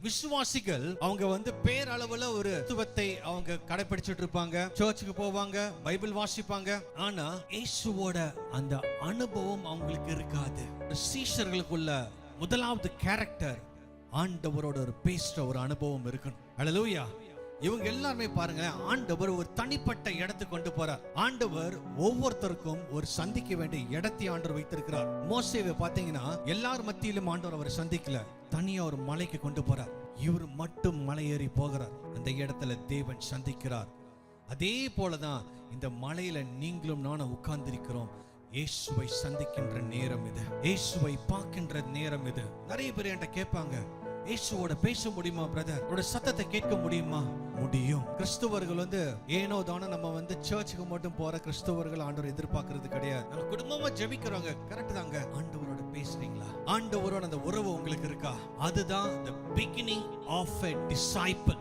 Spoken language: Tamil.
விசுவாசிகள் அவங்க பேரளவுல ஒரு தத்துவத்தை அவங்க கடைபிடிச்சிட்டு இருப்பாங்க, சர்ச்சுக்கு போவாங்க, பைபிள் வாசிப்பாங்க. ஆனா இயேசுவோட அந்த அனுபவம் அவங்களுக்கு இருக்காது. சீஷர்களுக்குள்ள முதலாவது கேரக்டர் ஆண்டவரோட ஒரு பேசுற ஒரு அனுபவம் இருக்கணும். ஹல்லேலூயா. இவங்க எல்லாருமே பாருங்க, ஆண்டவர் ஒரு தனிப்பட்ட இடத்துக்கு கொண்டு போறார். ஆண்டவர் ஒவ்வொருத்தருக்கும் ஒரு சந்திக்க வேண்டிய இடத்தை ஆண்டவர் வைத்திருக்கிறார். மோசேவை பாத்தீங்கன்னா எல்லார் மத்தியிலும் ஆண்டவர் அவரை சந்திக்கல, தனியா ஒரு மலைக்கு கொண்டு போறார். இவர் மட்டும் மலை ஏறி போகிறார். அந்த இடத்துல தேவன் சந்திக்கிறார். அதே போலதான் இந்த மலையில நீங்களும் நானும் உட்கார்ந்திருக்கிறோம். இயேசுவை சந்திக்கின்ற நேரம் இது, இயேசுவை பார்க்கின்ற நேரம் இது. நிறைய பேர் என்கிட்ட கேட்பாங்க, இயேசுவோட பேச முடியுமா பிரதர்? அவரோட சத்தத்தை கேட்க முடியுமா? முடியும். கிறிஸ்துவர்கள் ஏனோ தானோ நம்ம சர்ச்சுக்கு மட்டும் போற கிறிஸ்துவர்கள் ஆண்டவர் எதிர்பார்க்கறது கிடையாது. நம்ம குடும்பமா ஜெபிக்கிறவங்க, கரெக்ட் தாங்க. ஆண்டவரோட பேசுறீங்களா? ஆண்டவரோட அந்த உறவு உங்களுக்கு இருக்கா? அதுதான் the beginning of a disciple.